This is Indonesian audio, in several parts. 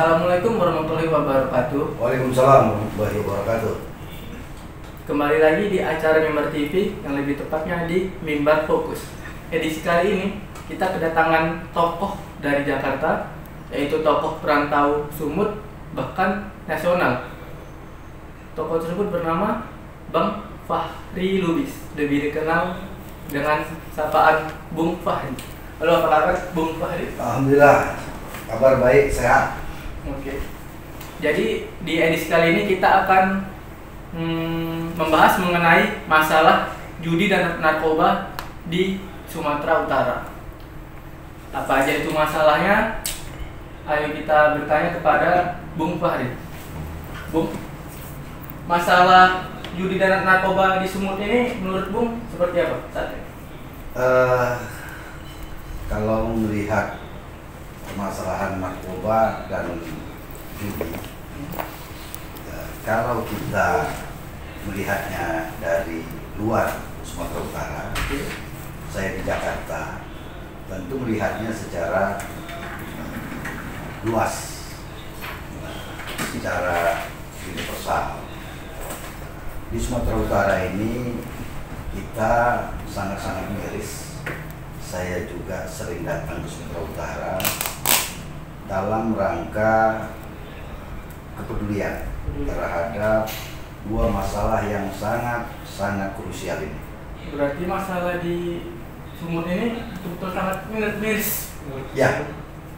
Assalamualaikum warahmatullahi wabarakatuh. Waalaikumsalam warahmatullahi wabarakatuh. Kembali lagi di acara Mimbar TV, yang lebih tepatnya di Mimbar Fokus. Edisi kali ini kita kedatangan tokoh dari Jakarta, yaitu tokoh perantau Sumut bahkan nasional. Tokoh tersebut bernama Bang Fahri Lubis, lebih dikenal dengan sapaan Bung Fahri. Halo, apa kabar Bung Fahri? Alhamdulillah, kabar baik, sehat. Oke. Jadi di edisi kali ini kita akan membahas mengenai masalah judi dan narkoba di Sumatera Utara. Apa aja itu masalahnya? Ayo kita bertanya kepada Bung Fahri. Bung, masalah judi dan narkoba di Sumut ini menurut Bung seperti apa saat ini? Kalau melihat permasalahan narkoba dan judi, kalau kita melihatnya dari luar Sumatera Utara, saya di Jakarta, tentu melihatnya secara luas, secara universal. Di Sumatera Utara ini kita sangat-sangat miris. Saya juga sering datang ke Sumatera Utara dalam rangka kepedulian terhadap dua masalah yang sangat krusial ini. Berarti masalah di Sumut ini betul sangat miris. Ya,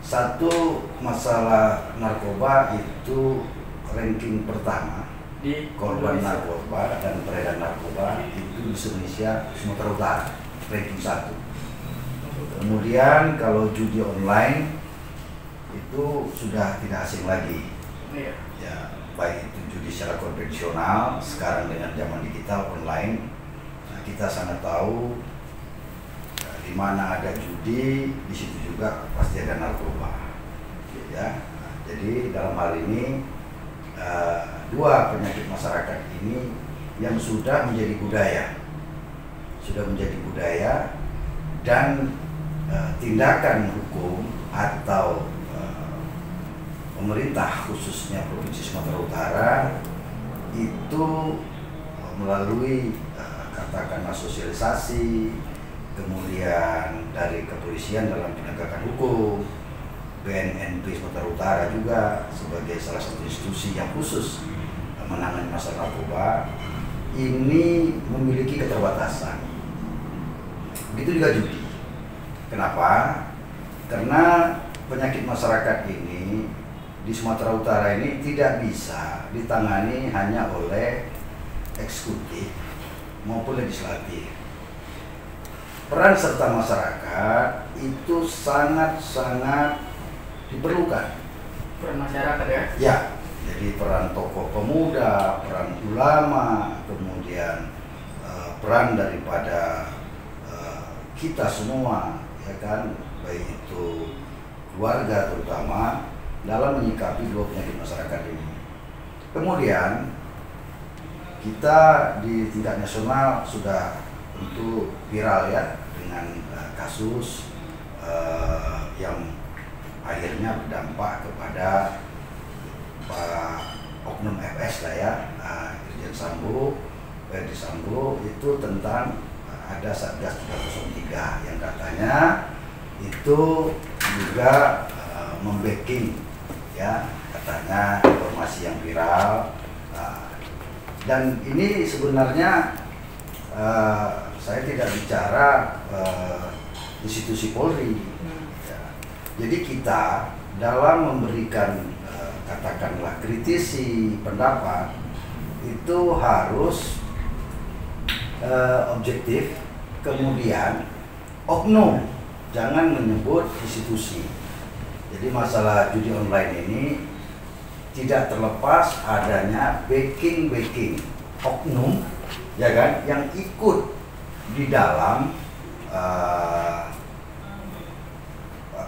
satu masalah narkoba itu ranking pertama Di korban Indonesia. narkoba dan peredaran narkoba itu di Indonesia, Sumatera Utara, ranking 1. Kemudian kalau judi online itu sudah tidak asing lagi. Iya. Ya, baik itu judi secara konvensional, sekarang dengan zaman digital online, kita sangat tahu di mana ada judi, di situ juga pasti ada narkoba. Ya, jadi dalam hal ini dua penyakit masyarakat ini yang sudah menjadi budaya, dan tindakan hukum atau pemerintah khususnya Provinsi Sumatera Utara itu melalui katakanlah sosialisasi, kemudian dari kepolisian dalam penegakan hukum, BNN Sumatera Utara juga sebagai salah satu institusi yang khusus menangani masalah narkoba ini memiliki keterbatasan. Begitu juga judi. Kenapa? Karena penyakit masyarakat ini di Sumatera Utara ini tidak bisa ditangani hanya oleh eksekutif maupun legislatif. Peran serta masyarakat itu sangat diperlukan. Peran masyarakat ya? Ya, jadi peran tokoh pemuda, peran ulama, kemudian peran daripada kita semua, ya kan, baik itu keluarga terutama dalam menyikapi dua penyakit masyarakat ini. Kemudian kita di tingkat nasional sudah tentu viral ya dengan kasus yang akhirnya berdampak kepada Pak Oknum FS lah ya, Irjen Sambo, Verdi Sambo, itu tentang ada Satgas 303 yang katanya itu juga membacking ya, katanya informasi yang viral, dan ini sebenarnya saya tidak bicara institusi Polri ya. Jadi kita dalam memberikan katakanlah kritisi pendapat itu harus objektif, kemudian oknum, jangan menyebut institusi. Jadi masalah judi online ini tidak terlepas adanya backing oknum, ya kan, yang ikut di dalam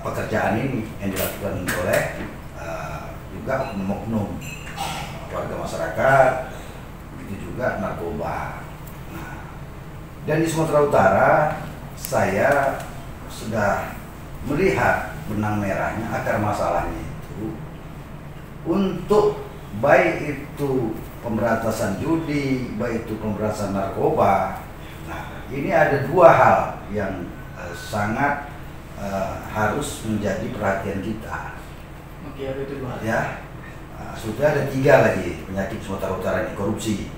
pekerjaan ini yang dilakukan oleh juga oknum warga masyarakat, begitu juga narkoba. Dan di Sumatera Utara saya sudah melihat benang merahnya, akar masalahnya itu untuk baik itu pemberantasan judi, baik itu pemberantasan narkoba. Nah, ini ada dua hal yang sangat harus menjadi perhatian kita. Oke, apa itu dua hal? Ya, sudah ada 3 lagi penyakit Sumatera Utara ini, korupsi.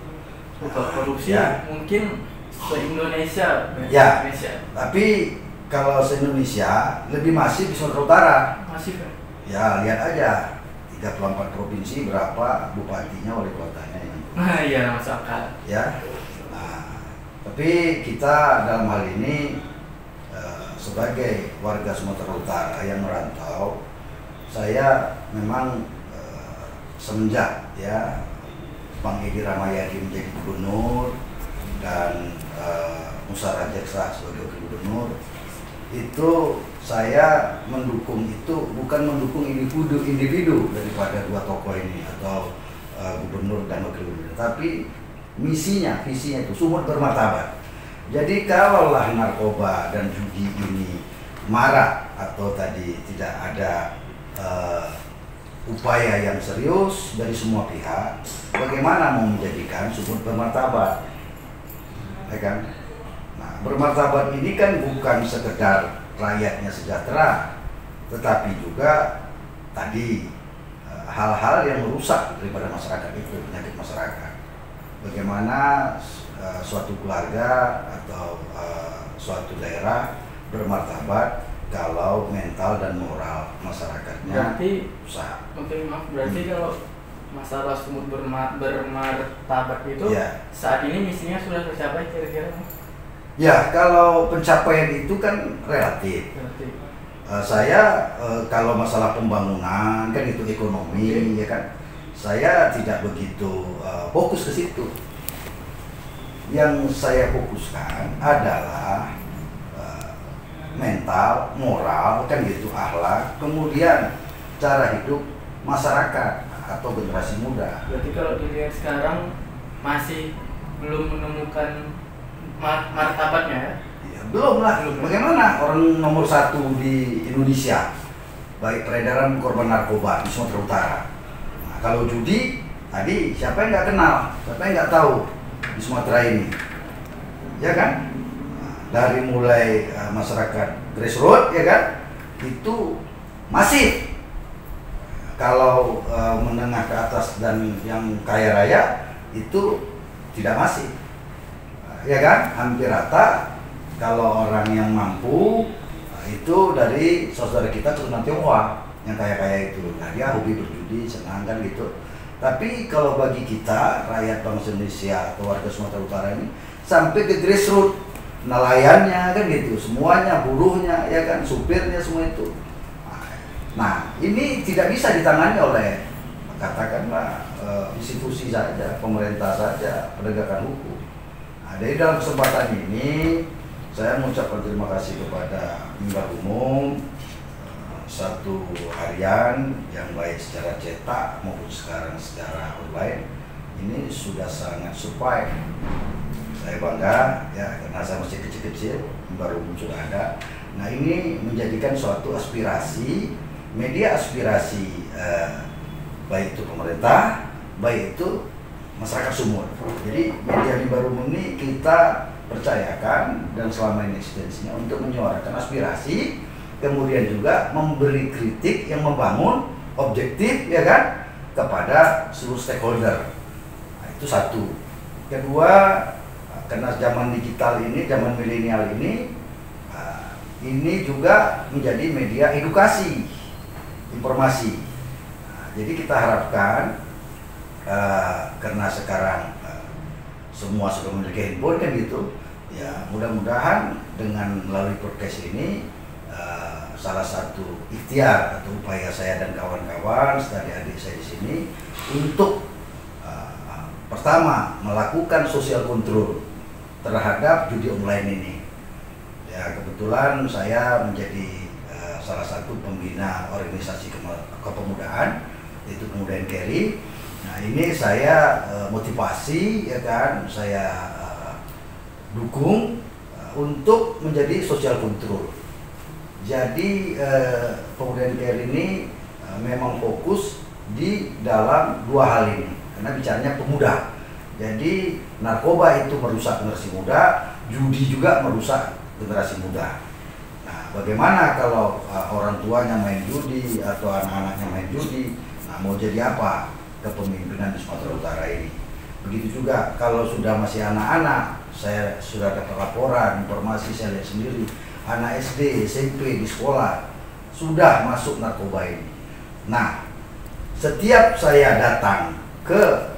Korupsi Ya. mungkin se-Indonesia. Ya. Indonesia. Tapi kalau se-Indonesia lebih masif di Sumatera Utara. Masih kan? Ya, lihat aja 34 provinsi berapa bupatinya, wali kotanya yang Nah, iya masuk akal. ya. Nah, tapi kita dalam hal ini sebagai warga Sumatera Utara yang merantau, saya memang semenjak ya Bang Edi Rahmayadi menjadi gubernur dan Musa Rajeksa sebagai wakil gubernur, itu saya mendukung itu bukan mendukung individu daripada dua tokoh ini atau gubernur dan wakil gubernur, tapi visinya itu sumut bermartabat. Jadi kalaulah narkoba dan judi ini marak atau tadi tidak ada upaya yang serius dari semua pihak, bagaimana mau menjadikan sumut bermartabat, ya kan? Nah, bermartabat ini kan bukan sekedar rakyatnya sejahtera, tetapi juga tadi hal-hal yang merusak daripada masyarakat itu, penyakit masyarakat. Bagaimana suatu keluarga atau suatu daerah bermartabat kalau mental dan moral masyarakatnya Berarti rusak. Oke, maaf. Berarti kalau masalah sumut bermartabat itu Ya. saat ini misinya sudah tercapai kira-kira? Ya, kalau pencapaian itu kan relatif. Berarti Saya kalau masalah pembangunan kan itu ekonomi, ya kan. Saya tidak begitu fokus ke situ. Yang saya fokuskan adalah mental, moral, kan gitu, akhlak, kemudian cara hidup masyarakat atau generasi muda. Berarti kalau dilihat sekarang masih belum menemukan martabatnya ya? Ya, belum lah. Bagaimana orang nomor 1 di Indonesia, baik peredaran korban narkoba di Sumatera Utara. Nah, kalau judi, tadi siapa yang nggak kenal, siapa yang nggak tahu di Sumatera ini, ya kan? Dari mulai masyarakat grassroots, ya kan, itu masif. Kalau menengah ke atas dan yang kaya raya itu tidak masif, ya kan, hampir rata. Kalau orang yang mampu itu dari saudara kita keturunan Tionghoa yang kaya-kaya itu, nah dia hobi berjudi, senang kan gitu. Tapi kalau bagi kita rakyat bangsa Indonesia atau warga Sumatera Utara ini sampai ke grassroots, nelayannya kan gitu, semuanya, buruhnya, ya kan, supirnya, semua itu. Nah, ini tidak bisa ditangani oleh katakanlah institusi saja, pemerintah saja, penegakan hukum. Nah, dari dalam kesempatan ini saya mengucapkan terima kasih kepada Mimbar Umum, satu harian yang baik secara cetak maupun sekarang secara online ini sudah sangat supply. Saya bangga ya karena saya masih kecil-kecil, baru sudah ada. Nah, ini menjadikan suatu aspirasi, media aspirasi baik itu pemerintah, baik itu masyarakat Sumut. Jadi media baru ini kita percayakan dan selama ini eksistensinya untuk menyuarakan aspirasi, kemudian juga memberi kritik yang membangun, objektif, ya kan, kepada seluruh stakeholder. Nah, itu satu. Kedua, karena zaman digital ini, zaman milenial ini juga menjadi media edukasi, informasi. Nah, jadi kita harapkan karena sekarang semua sudah memiliki handphone kan gitu, ya mudah-mudahan dengan melalui podcast ini salah satu ikhtiar atau upaya saya dan kawan-kawan dari adik saya di sini untuk pertama melakukan social control terhadap judi online ini. Ya, kebetulan saya menjadi salah satu pembina organisasi kepemudaan, yaitu Pemuda NKRI. Nah, ini saya motivasi, ya kan, saya dukung untuk menjadi social control. Jadi Pemuda NKRI ini memang fokus di dalam dua hal ini, karena bicaranya pemuda. Jadi narkoba itu merusak generasi muda, judi juga merusak generasi muda. Nah, bagaimana kalau orang tuanya main judi atau anak-anaknya main judi? Nah, mau jadi apa kepemimpinan di Sumatera Utara ini? Begitu juga kalau sudah masih anak-anak, saya sudah dapat laporan, informasi saya lihat sendiri, anak SD, SMP di sekolah sudah masuk narkoba ini. Nah, setiap saya datang ke,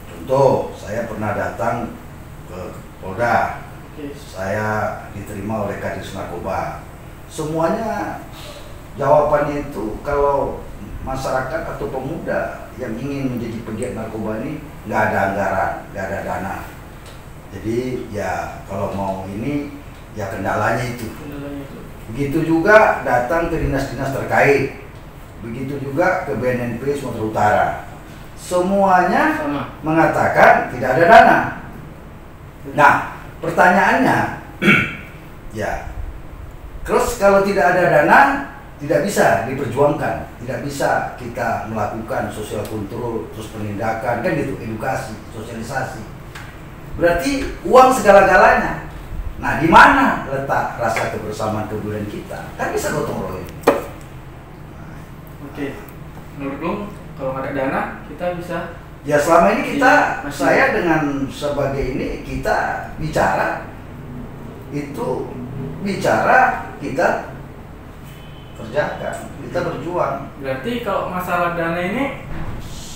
contoh, saya pernah datang ke Polda, saya diterima oleh Kadis Narkoba. Semuanya jawabannya itu kalau masyarakat atau pemuda yang ingin menjadi pegiat narkoba ini nggak ada anggaran, nggak ada dana. Jadi ya kalau mau ini ya kendalanya itu. Begitu juga datang ke dinas-dinas terkait, begitu juga ke BNNP Sumatera Utara. Semuanya mengatakan tidak ada dana. Nah, pertanyaannya, ya, terus kalau tidak ada dana, tidak bisa diperjuangkan, tidak bisa kita melakukan sosial kontrol, terus penindakan, kan gitu, edukasi, sosialisasi. Berarti uang segala-galanya. Nah, di mana letak rasa kebersamaan kepedulian kita? Kan bisa gotong royong. Oke, menurut lu kalau nggak ada dana kita bisa? Ya selama ini kita, saya dengan sebagai ini kita bicara itu kita kerjakan, kita berjuang. Berarti kalau masalah dana ini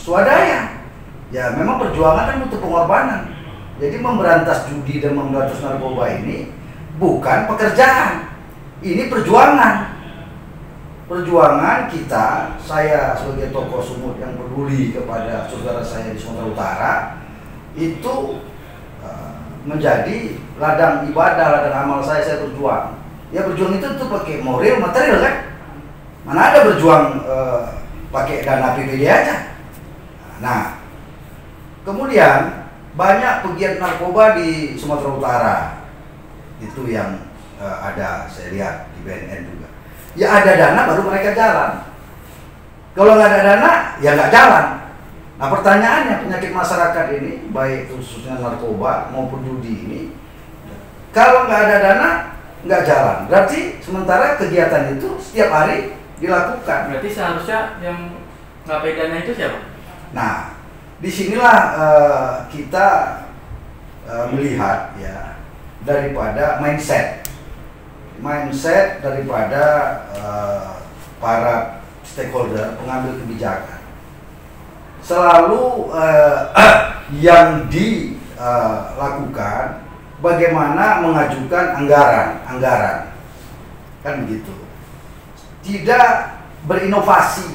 swadaya, ya memang perjuangan kan butuh pengorbanan. Jadi memberantas judi dan memberantas narkoba ini bukan pekerjaan, ini perjuangan. Perjuangan kita, saya sebagai tokoh Sumut yang peduli kepada saudara saya di Sumatera Utara itu menjadi ladang ibadah, ladang amal saya berjuang. Ya berjuang itu pakai moral, material kan? Mana ada berjuang pakai dana APBD aja. Nah, kemudian banyak pegiat narkoba di Sumatera Utara itu yang ada saya lihat di BNN juga. Ya ada dana baru mereka jalan. Kalau nggak ada dana, ya nggak jalan. Nah pertanyaannya penyakit masyarakat ini, baik khususnya narkoba maupun judi ini, kalau nggak ada dana, nggak jalan. Berarti sementara kegiatan itu setiap hari dilakukan. Berarti seharusnya yang ngapain dana itu siapa? Nah, disinilah kita melihat ya daripada mindset daripada para stakeholder pengambil kebijakan. Selalu yang dilakukan bagaimana mengajukan anggaran, kan begitu. Tidak berinovasi,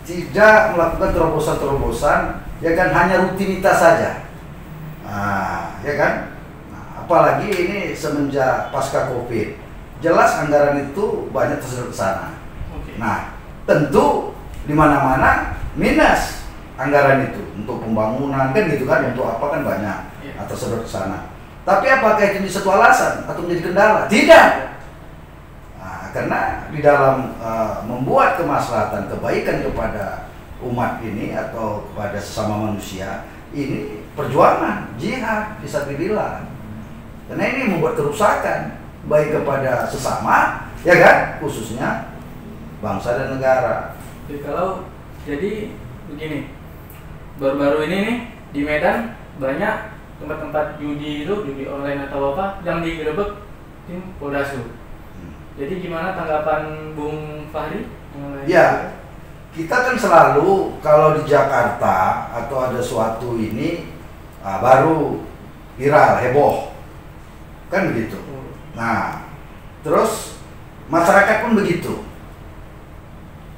tidak melakukan terobosan-terobosan, ya kan hanya rutinitas saja. Nah, ya kan. Apalagi ini semenjak pasca COVID, jelas anggaran itu banyak tersedot ke sana. Nah, tentu di mana-mana minus anggaran itu untuk pembangunan kan gitu kan, untuk apa kan banyak tersedot ke sana. Tapi apakah itu menjadi satu alasan atau menjadi kendala? Tidak. Nah, karena di dalam membuat kemaslahatan kebaikan kepada umat ini atau kepada sesama manusia ini perjuangan jihad fisabilillah. Karena ini membuat kerusakan baik kepada sesama, ya kan, khususnya bangsa dan negara. Jadi begini, baru-baru ini nih di Medan banyak tempat-tempat judi online atau apa yang digerebek tim Poldasu. Jadi gimana tanggapan Bung Fahri? Ya, kita kan selalu kalau di Jakarta atau ada suatu ini baru viral, heboh. Kan begitu. Nah, terus masyarakat pun begitu.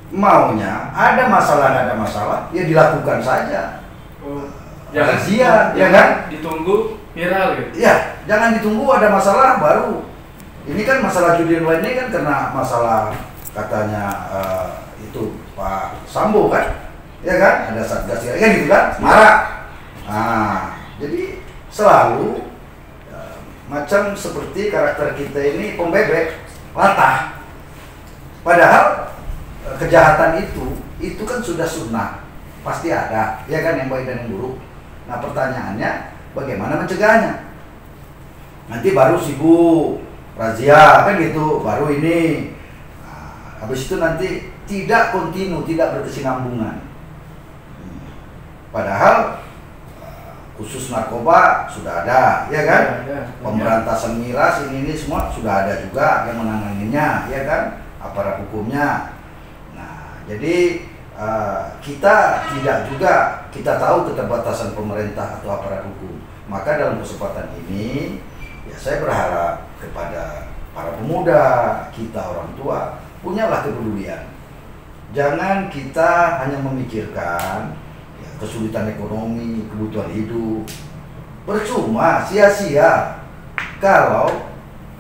Maunya ada masalah nggak ada masalah, ya dilakukan saja. Jangan ya kan? Ditunggu viral gitu. Ya, jangan ditunggu ada masalah baru. Ini kan masalah judi online ini kan karena masalah katanya itu Pak Sambo kan, ya kan? Ada satgas kan gitu kan, marah. Nah, jadi selalu macam seperti karakter kita ini pembebek, latah. Padahal kejahatan itu itu kan sudah sunnah, pasti ada, ya kan, yang baik dan yang buruk. Nah pertanyaannya, bagaimana mencegahnya? Nanti baru sibuk razia kan gitu, baru ini. Nah, habis itu nanti tidak kontinu, tidak berkesinambungan. Padahal khusus narkoba sudah ada, ya kan? Pemberantasan miras ini semua sudah ada juga yang menanganinya, ya kan? Aparat hukumnya. Nah, jadi kita tidak juga, kita tahu keterbatasan pemerintah atau aparat hukum. Maka dalam kesempatan ini, ya saya berharap kepada para pemuda, kita orang tua, punyalah kepedulian. Jangan kita hanya memikirkan kesulitan ekonomi, kebutuhan hidup. Percuma, sia-sia kalau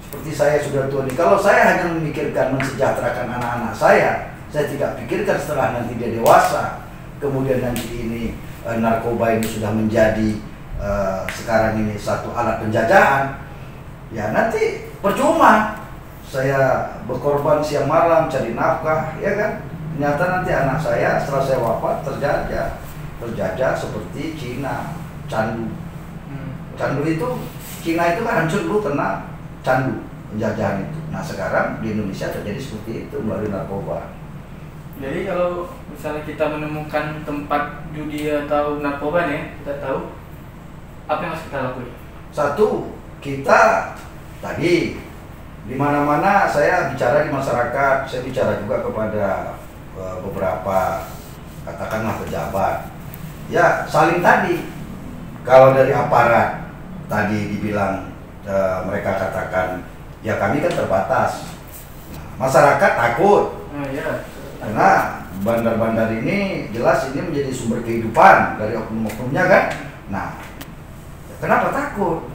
seperti saya sudah tua ini, kalau saya hanya memikirkan mensejahterakan anak-anak saya tidak pikirkan setelah nanti dia dewasa, kemudian nanti ini narkoba ini sudah menjadi sekarang ini satu alat penjajahan, ya nanti percuma saya berkorban siang malam cari nafkah, ya kan? Ternyata nanti anak saya setelah saya wafat terjajah seperti Cina, candu. Candu itu, Cina itu kan hancur dulu karena candu, penjajahan itu. Nah sekarang di Indonesia terjadi seperti itu melalui narkoba. Jadi kalau misalnya kita menemukan tempat judi atau narkoba nih, kita tahu apa yang harus kita lakukan? Satu, kita tadi di mana-mana saya bicara di masyarakat, saya bicara juga kepada beberapa katakanlah pejabat. Ya saling tadi, kalau dari aparat tadi dibilang mereka katakan ya kami kan terbatas, nah, masyarakat takut karena bandar-bandar ini jelas ini menjadi sumber kehidupan dari oknum-oknumnya kan. Nah kenapa takut?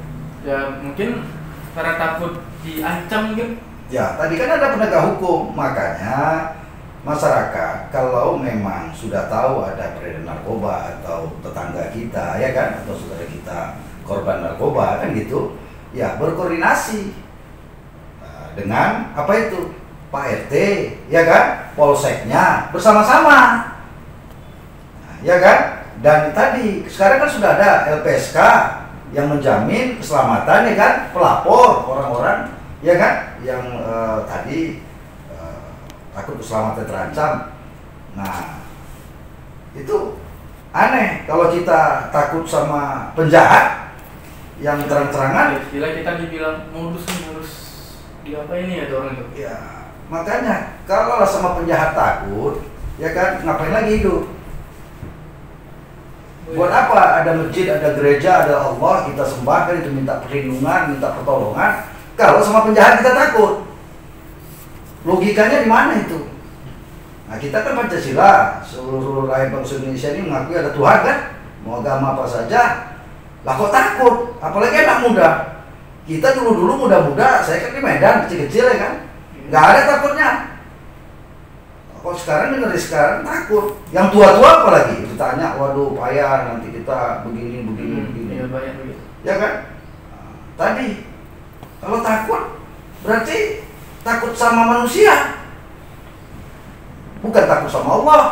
Ya mungkin karena takut diancam mungkin. Ya tadi kan ada penegak hukum, makanya masyarakat kalau memang sudah tahu ada peredaran narkoba atau tetangga kita, ya kan, atau saudara kita korban narkoba kan gitu, ya berkoordinasi dengan apa itu Pak RT, ya kan, polseknya bersama-sama, ya kan. Dan tadi sekarang kan sudah ada LPSK yang menjamin keselamatan, ya kan, pelapor orang-orang, ya kan, yang tadi takut keselamatan terancam. Nah itu aneh kalau kita takut sama penjahat yang terang-terangan. Istilah kita dibilang modus di apa ini ya orang itu. Ya makanya kalau sama penjahat takut, ya kan, ngapain lagi hidup? Buat apa ada masjid, ada gereja, ada Allah kita sembah kan, itu minta perlindungan, minta pertolongan. Kalau sama penjahat kita takut, logikanya di mana itu? Nah kita kan Pancasila, seluruh rakyat bangsa Indonesia ini mengakui ada Tuhan kan, mau agama apa saja. Lah kok takut? Apalagi anak muda. Kita dulu muda-muda, saya kan di Medan kecil-kecil ya kan, nggak ada takutnya. Kok sekarang generasi sekarang takut? Yang tua-tua apalagi ditanya, waduh payah nanti kita begini. Ya, banyak begitu. Ya kan? Nah, tadi kalau takut berarti takut sama manusia, bukan takut sama Allah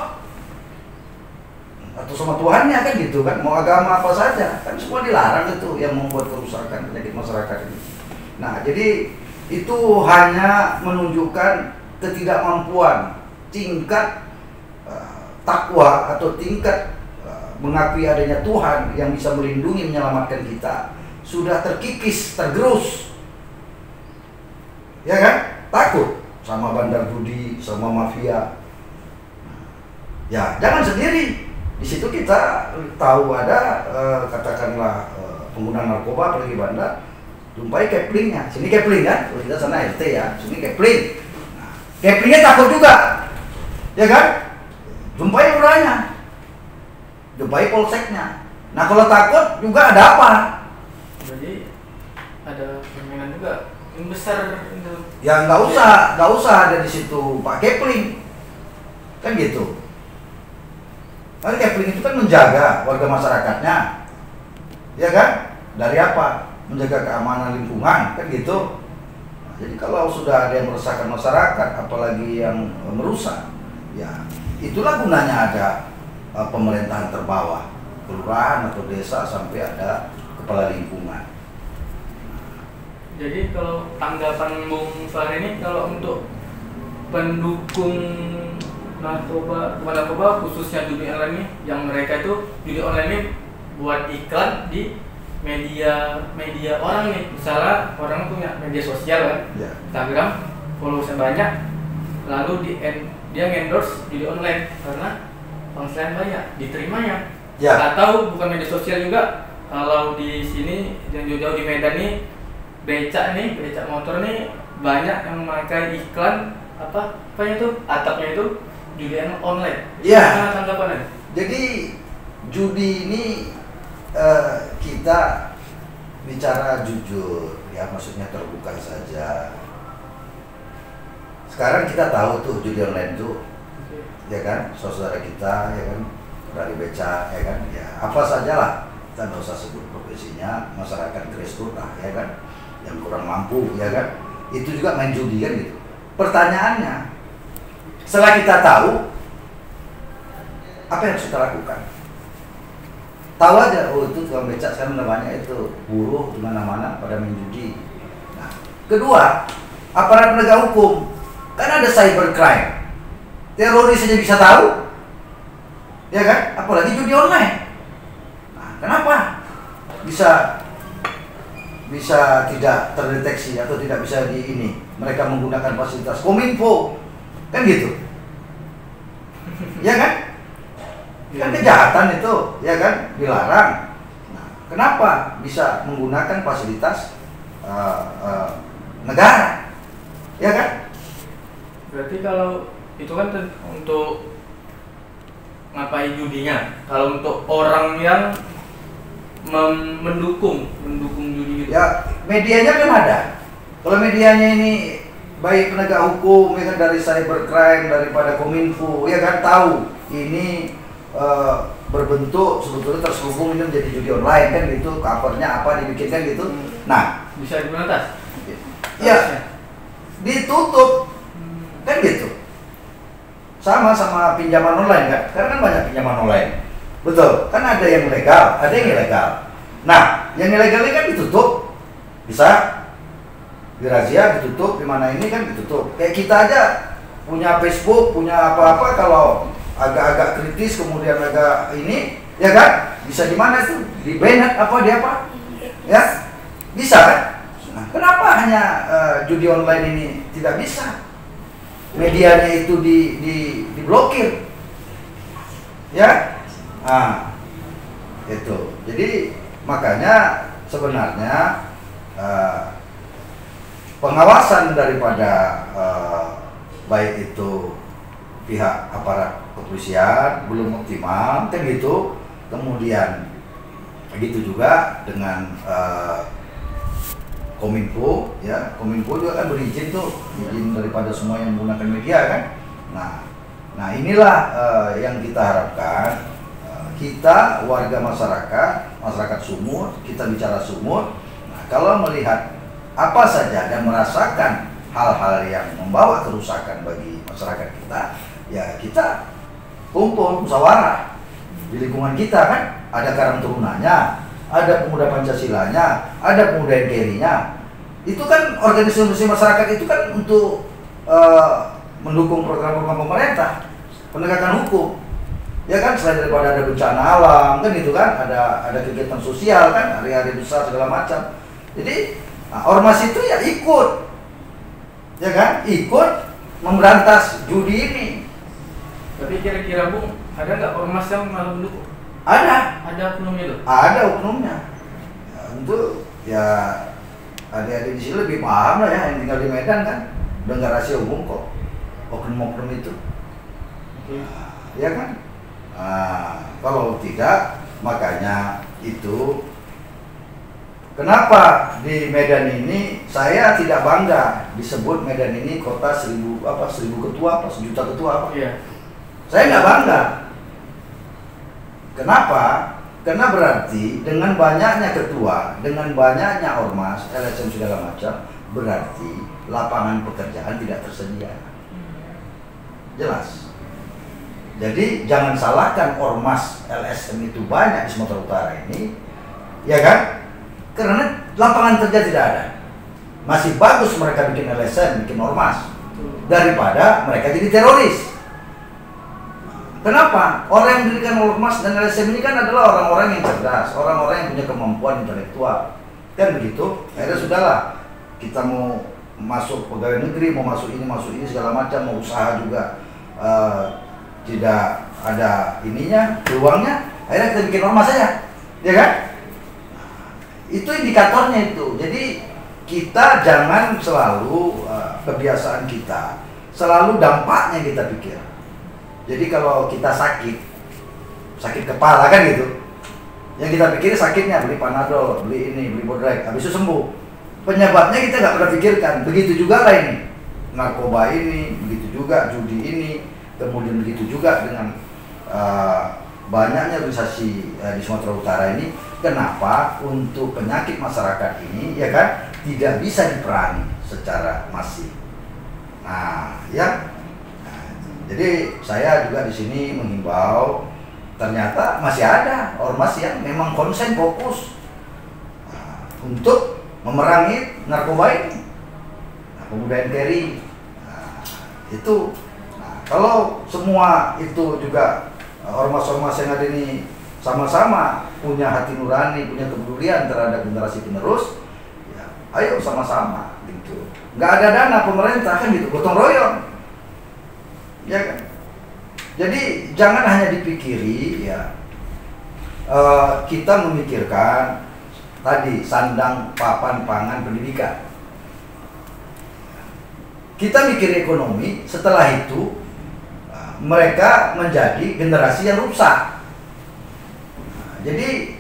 atau sama Tuhannya kan gitu kan. Mau agama apa saja kan semua dilarang itu yang membuat kerusakan penyakit masyarakat ini. Nah jadi itu hanya menunjukkan ketidakmampuan tingkat takwa atau tingkat mengakui adanya Tuhan yang bisa melindungi, menyelamatkan kita sudah terkikis, tergerus, ya kan? Takut sama bandar judi, sama mafia. Ya jangan sendiri. Di situ kita tahu ada katakanlah pengguna narkoba apalagi bandar, jumpai keplingnya. Sini kepling kan? Kalau kita sana RT ya, sini kepling. Nah, keplingnya takut juga, ya kan? Jumpai lurahnya, jumpai polseknya. Nah kalau takut juga ada apa? Jadi ada permainan juga yang besar itu. Ya nggak usah ada di situ Pak Kepling, kan gitu. Kan Kepling itu kan menjaga warga masyarakatnya, ya kan? Dari apa? Menjaga keamanan lingkungan, kan gitu. Nah, jadi kalau sudah ada yang meresahkan masyarakat, apalagi yang merusak, ya itulah gunanya ada pemerintahan terbawah, kelurahan atau desa sampai ada kepala lingkungan. Jadi kalau tanggapan Bung Fahri ini, kalau untuk pendukung narkoba khususnya judi online ini, yang mereka itu judi online ini buat iklan di media orang nih, misalnya orang punya media sosial kan, Instagram, followersnya banyak, lalu dia endorse judi online karena penghasilan banyak, diterimanya. Atau bukan media sosial juga, kalau di sini yang jauh-jauh di Medan nih, becak motor nih banyak yang memakai iklan apa itu atapnya itu judi online. Gimana tanggapannya? Jadi judi ini kita bicara jujur, ya maksudnya terbuka saja. Sekarang kita tahu tuh judi online tuh, ya kan, saudara kita, ya kan, dari becak, ya kan, ya apa sajalah, kita nggak usah sebut profesinya, masyarakat grassroots lah, ya kan, yang kurang mampu, ya kan, itu juga main judi kan gitu. Pertanyaannya, setelah kita tahu, apa yang harus kita lakukan? Tahu aja, oh itu tukang becak sekarang udah banyak itu, buruh di mana-mana pada main judi. Nah, kedua, aparat penegak hukum, kan ada cybercrime, teroris saja bisa tahu, ya kan? Apalagi judi online. Nah, kenapa bisa tidak terdeteksi atau tidak bisa mereka menggunakan fasilitas Kominfo, kan gitu, ya kan? Kan kejahatan itu, ya kan, dilarang. Nah, kenapa bisa menggunakan fasilitas negara, ya kan? Berarti kalau itu kan untuk ngapain judinya, kalau untuk orang yang mendukung judi gitu. Ya, medianya kan ada. Kalau medianya ini baik penegak hukum, ya kan, dari cybercrime, daripada Kominfo, ya kan, tahu ini berbentuk sebetulnya terselubung ini menjadi judi online kan gitu, covernya apa dibikinkan gitu. Nah, bisa diberantas. Ya, ditutup kan gitu. Sama pinjaman online kan, karena kan banyak pinjaman online. Betul, kan ada yang legal, ada yang ilegal. Nah, yang ilegal ini kan ditutup, bisa dirazia, ditutup, di mana ini kan ditutup. Kayak kita aja punya Facebook, punya apa-apa, kalau agak-agak kritis kemudian agak ini, ya kan, bisa di mana itu, di banned apa di apa, ya bisa kan. Nah, kenapa hanya judi online ini tidak bisa? Medianya itu diblokir, ya. Nah, itu. Jadi makanya sebenarnya pengawasan daripada baik itu pihak aparat kepolisian belum optimal kan gitu. Kemudian begitu juga dengan Kominfo, ya, Kominfo juga kan berizin tuh, izin daripada semua yang menggunakan media kan. Nah inilah yang kita harapkan, kita warga masyarakat Sumur, kita bicara Sumur. Nah, kalau melihat apa saja dan merasakan hal-hal yang membawa kerusakan bagi masyarakat kita, ya kita kumpul musyawarah di lingkungan kita kan, ada karang tarunanya, ada pemuda Pancasilanya, ada pemuda NKRI-nya. Itu kan organisasi masyarakat itu kan untuk mendukung program-program pemerintah, penegakan hukum. Ya kan, selain daripada ada bencana alam kan itu kan, ada kegiatan sosial kan, hari-hari besar segala macam. Jadi ormas itu ya ikut, ya kan, ikut memberantas judi ini. Tapi kira-kira Bung, ada nggak ormas yang malah mendukung? Ada oknumnya tuh? Ada oknumnya. Ya, untuk ya adik-adik di sini lebih paham lah ya, yang tinggal di Medan kan, udah nggak rahasia umum kok oknum-oknum itu. Ya kan? Kalau tidak, makanya itu kenapa di Medan ini saya tidak bangga disebut Medan ini kota 1000 ketua, 1.000.000 ketua apa? Iya. Saya nggak bangga. Kenapa? Karena berarti dengan banyaknya ketua, dengan banyaknya ormas, LSM segala macam, berarti lapangan pekerjaan tidak tersedia. Jelas. Jadi jangan salahkan ormas LSM itu banyak di Sumatera Utara ini, ya kan? Karena lapangan kerja tidak ada. Masih bagus mereka bikin LSM, bikin ormas, daripada mereka jadi teroris. Kenapa? Orang yang dirikan ormas dan LSM ini kan adalah orang-orang yang cerdas, orang-orang yang punya kemampuan intelektual, kan begitu? Akhirnya sudahlah, kita mau masuk pegawai negeri, mau masuk ini segala macam, mau usaha juga tidak ada ininya, peluangnya, akhirnya kita bikin ormas saja, ya kan? Itu indikatornya itu. Jadi kita jangan selalu kebiasaan kita selalu dampaknya kita pikir. Jadi kalau kita sakit kepala kan gitu, yang kita pikir sakitnya beli Panadol, beli ini, beli Bodrek, habis itu sembuh. Penyebabnya kita nggak pernah pikirkan. Begitu juga lah ini, narkoba ini, begitu juga judi ini, kemudian begitu juga dengan banyaknya organisasi di Sumatera Utara ini. Kenapa untuk penyakit masyarakat ini, ya kan, tidak bisa diperangi secara masif. Nah, ya. Jadi saya juga di sini menghimbau, ternyata masih ada ormas yang memang konsen fokus untuk memerangi narkoba ini, pemuda NKRI. Itu, kalau semua itu juga ormas-ormas yang ada ini sama-sama punya hati nurani, punya kepedulian terhadap generasi penerus, ya, ayo sama-sama gitu. Nggak ada dana pemerintah kan gitu, gotong royong. Ya kan? Jadi jangan hanya dipikiri ya, kita memikirkan tadi sandang, papan, pangan, pendidikan. Kita mikir ekonomi, setelah itu mereka menjadi generasi yang rusak. Jadi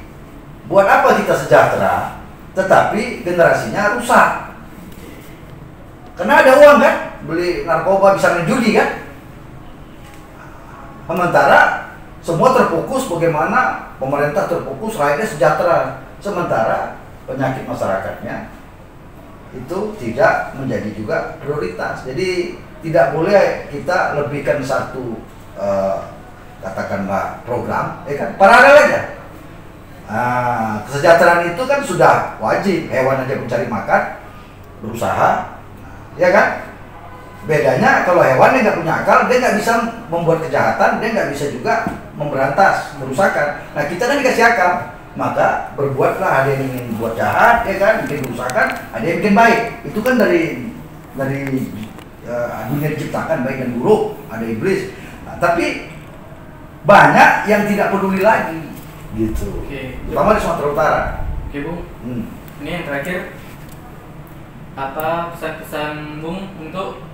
buat apa kita sejahtera tetapi generasinya rusak? Karena ada uang kan, beli narkoba bisa main judi kan. Sementara semua terfokus bagaimana pemerintah terfokus rakyatnya sejahtera, sementara penyakit masyarakatnya itu tidak menjadi juga prioritas. Jadi tidak boleh kita lebihkan satu katakanlah program, ya kan, paralel aja. Kesejahteraan itu kan sudah wajib, hewan aja mencari makan, berusaha, ya kan. Bedanya kalau hewan yang nggak punya akal, dia nggak bisa membuat kejahatan, dia nggak bisa juga memberantas kerusakan. Nah kita kan dikasih akal, maka berbuatlah, ada yang ingin buat jahat, ya kan, bikin kerusakan, ada yang bikin baik. Itu kan dari dunia diciptakan baik dan buruk, ada iblis. Nah, tapi banyak yang tidak peduli lagi, gitu. Terutama di Sumatera Utara. Oke Bung, ini yang terakhir, apa pesan-pesan Bung untuk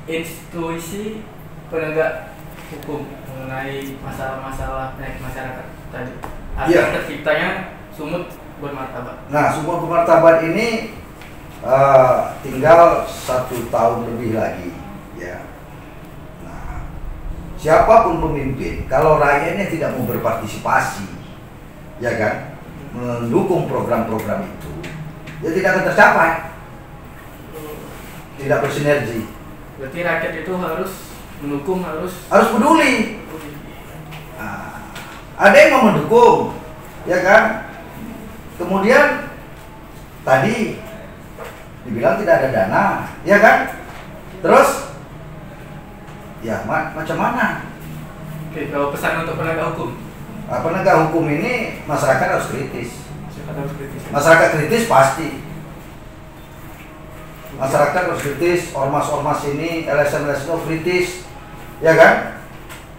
institusi penegak hukum mengenai masalah-masalah masyarakat tadi, agar terciptanya Sumut Bermartabat? Nah, Sumut Bermartabat ini tinggal 1 tahun lebih lagi, ya. Nah, siapapun pemimpin, kalau rakyatnya tidak mau berpartisipasi, ya kan, mendukung program-program itu, ya tidak akan tercapai, tidak bersinergi. Berarti rakyat itu harus mendukung, harus peduli. Nah, ada yang mau mendukung, ya kan. Kemudian tadi dibilang tidak ada dana, ya kan. Terus ya macam mana? Oke, kalau pesan untuk penegak hukum, penegak hukum ini masyarakat harus kritis. Masyarakat kritis pasti. Masyarakat harus kritis, ormas-ormas ini, LSM-LSM kritis, ya kan?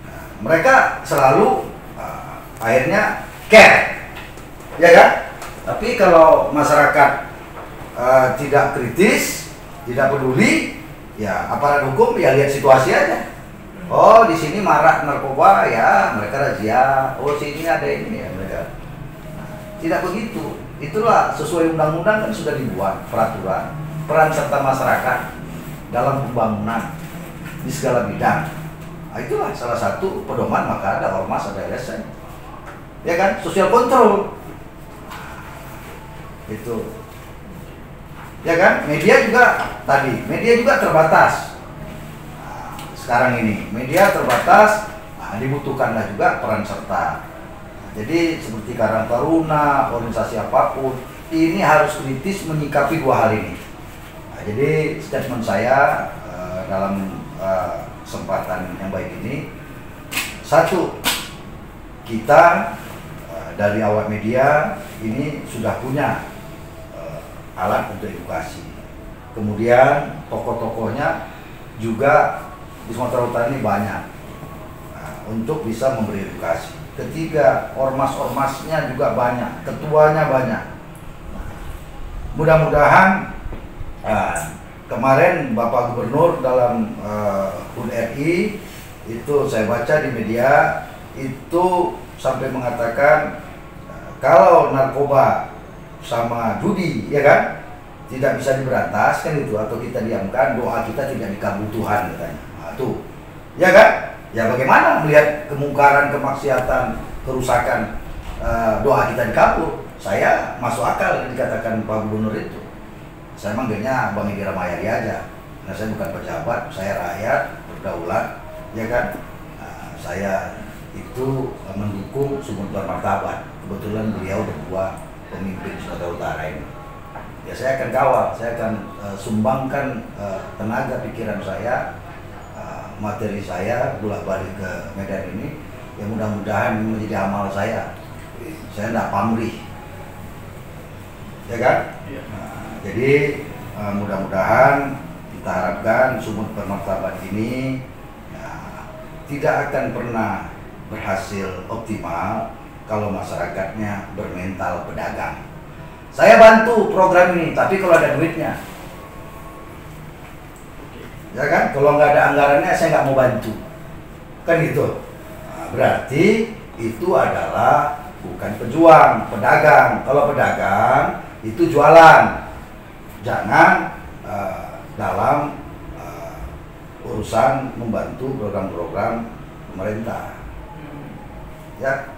Nah, mereka selalu akhirnya care, ya kan? Tapi kalau masyarakat tidak kritis, tidak peduli, ya aparat hukum ya lihat situasi aja. Oh di sini marak narkoba, ya mereka razia. Oh sini ada ini, ya mereka. Nah, tidak begitu. Itulah sesuai undang-undang kan sudah dibuat peraturan. Peran serta masyarakat dalam pembangunan di segala bidang. Nah, itulah salah satu pedoman, maka ada ormas, ada LSM. Ya kan, sosial kontrol. Itu. Ya kan, media juga tadi, media juga terbatas. Nah, sekarang ini media terbatas, nah, dibutuhkanlah juga peran serta. Nah, jadi seperti Karang Taruna, organisasi apapun, ini harus kritis menyikapi dua hal ini. Nah, jadi statement saya dalam kesempatan yang baik ini, satu, kita dari awak media ini sudah punya alat untuk edukasi. Kemudian tokoh-tokohnya juga di Sumatera Utara ini banyak untuk bisa memberi edukasi. Ketiga, ormas-ormasnya juga banyak, ketuanya banyak. Mudah-mudahan kemarin Bapak Gubernur dalam HUD RI itu saya baca di media itu sampai mengatakan kalau narkoba sama judi, ya kan, tidak bisa diberantas kan itu, atau kita diamkan, doa kita tidak dikabul Tuhan katanya. Nah, tuh, ya kan? Ya bagaimana melihat kemungkaran, kemaksiatan, kerusakan, doa kita dikabul? Saya masuk akal dikatakan Pak Gubernur itu. Saya manggilnya Bang Edi Ramayadi aja, karena saya bukan pejabat, saya rakyat berdaulat, ya kan? Nah, saya itu mendukung Sumut Bermartabat. Kebetulan beliau berdua pemimpin Sumatera Utara ini. Ya saya akan kawal, saya akan sumbangkan tenaga pikiran saya, materi saya bolak-balik ke Medan ini. Ya mudah-mudahan ini menjadi amal saya. Saya tidak pamrih, ya kan? Iya. Nah, jadi mudah-mudahan kita harapkan Sumut Bermartabat ini tidak akan pernah berhasil optimal kalau masyarakatnya bermental pedagang. Saya bantu program ini, tapi kalau ada duitnya, ya kan? Kalau nggak ada anggarannya, saya nggak mau bantu, kan gitu. Nah, berarti itu adalah bukan pejuang, pedagang. Kalau pedagang itu jualan, jangan dalam urusan membantu program-program pemerintah. Ya,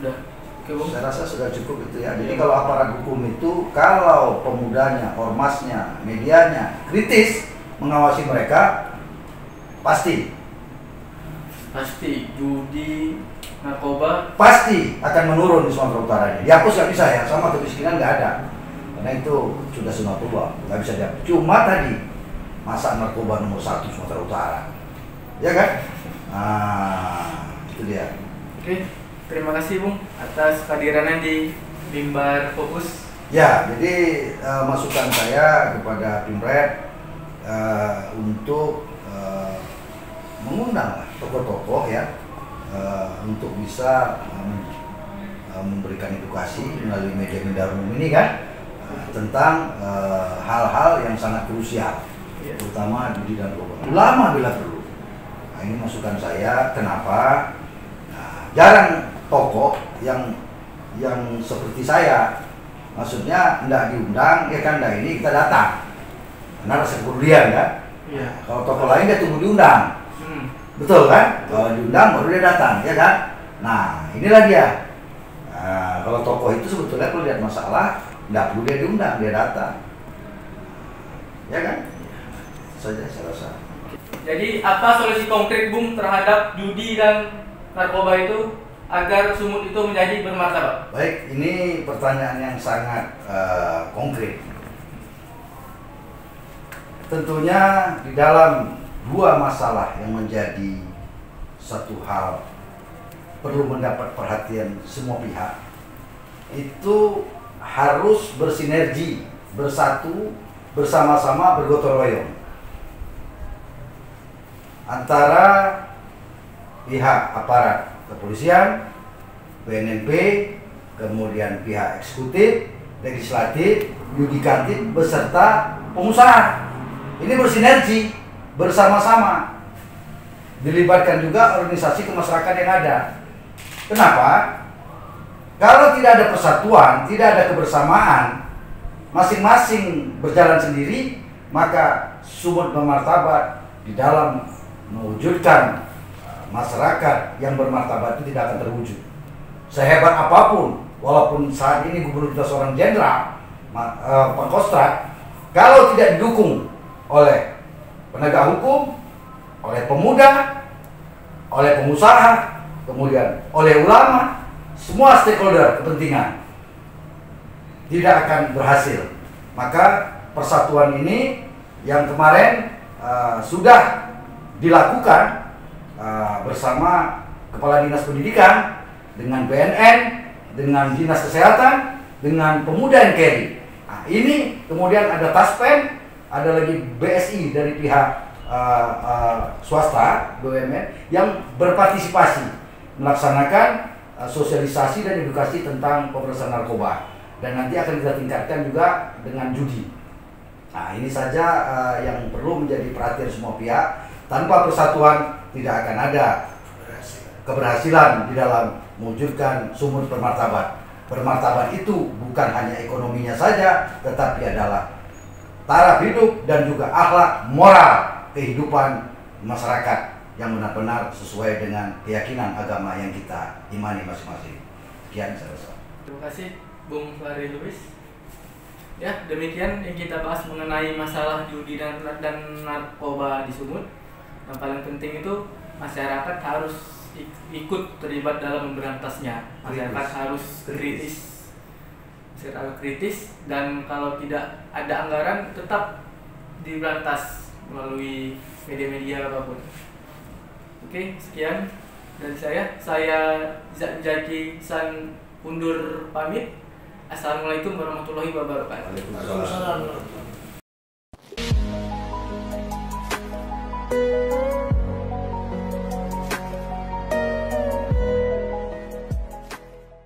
udah. Oke, Bung. saya rasa sudah cukup itu ya. Jadi kalau aparat hukum itu, kalau pemudanya, ormasnya, medianya kritis mengawasi mereka, pasti judi, narkoba pasti akan menurun di Sumatera Utara ini. Dihapus nggak bisa ya, sama kemiskinan nggak ada, karena itu sudah sunatullah, nggak bisa dihapus. Cuma tadi masa narkoba nomor 1 Sumatera Utara, ya kan? Nah, itu dia. Oke, terima kasih Bung atas kehadirannya di Mimbar Fokus. Ya, jadi masukan saya kepada Pimret untuk mengundang tokoh-tokoh ya untuk bisa memberikan edukasi melalui media-media umum ini kan tentang hal-hal yang sangat krusial, terutama judi dan narkoba. Ulama bila perlu. Nah, ini masukan saya. Kenapa? Nah, jarang tokoh yang seperti saya, maksudnya tidak diundang, ya kan, nah ini kita datang karena rasa kepedulian kan. Iya. Kalau tokoh lain dia tunggu diundang, betul kan? Kalau diundang baru dia datang, ya kan? Nah inilah dia. Nah, kalau tokoh itu sebetulnya kalau lihat masalah tidak perlu dia diundang, dia datang, ya kan? Saja saya rasa. Jadi apa solusi konkret Bung terhadap judi dan narkoba itu agar Sumut itu menjadi bermartabat? Baik, ini pertanyaan yang sangat konkret. Tentunya di dalam dua masalah yang menjadi satu hal perlu mendapat perhatian semua pihak, itu harus bersinergi, bersatu, bersama-sama, bergotong royong antara pihak aparat kepolisian, BNNP, kemudian pihak eksekutif, legislatif, yudikatif, beserta pengusaha. Ini bersinergi, bersama-sama. Dilibatkan juga organisasi kemasyarakatan yang ada. Kenapa? Kalau tidak ada persatuan, tidak ada kebersamaan, masing-masing berjalan sendiri, maka Sumut Bermartabat di dalam mewujudkan masyarakat yang bermartabat itu tidak akan terwujud. Sehebat apapun, walaupun saat ini gubernur kita seorang jenderal, Pangkostrat, kalau tidak didukung oleh penegak hukum, oleh pemuda, oleh pengusaha, kemudian oleh ulama, semua stakeholder kepentingan tidak akan berhasil. Maka persatuan ini yang kemarin sudah dilakukan bersama Kepala Dinas Pendidikan, dengan BNN, dengan Dinas Kesehatan, dengan Pemuda NKRI. Nah, ini kemudian ada Taspen, ada lagi BSI dari pihak swasta, BUMN, yang berpartisipasi melaksanakan sosialisasi dan edukasi tentang pemberantasan narkoba. Dan nanti akan kita tingkatkan juga dengan judi. Nah, ini saja yang perlu menjadi perhatian semua pihak. Tanpa persatuan tidak akan ada keberhasilan di dalam mewujudkan sumur bermartabat. Bermartabat itu bukan hanya ekonominya saja, tetapi adalah taraf hidup dan juga akhlak moral kehidupan masyarakat yang benar-benar sesuai dengan keyakinan agama yang kita imani masing-masing. Sekian saya rasa. Terima kasih Bung Fahri Lubis. Ya, demikian yang kita bahas mengenai masalah judi dan narkoba di Sumut. Yang paling penting itu masyarakat harus ikut terlibat dalam memberantasnya. Masyarakat harus kritis. Masyarakat harus kritis, dan kalau tidak ada anggaran tetap diberantas melalui media-media apapun. Oke, sekian dari saya. Saya Zaki San undur pamit. Assalamualaikum warahmatullahi wabarakatuh. Waalaikumsalam.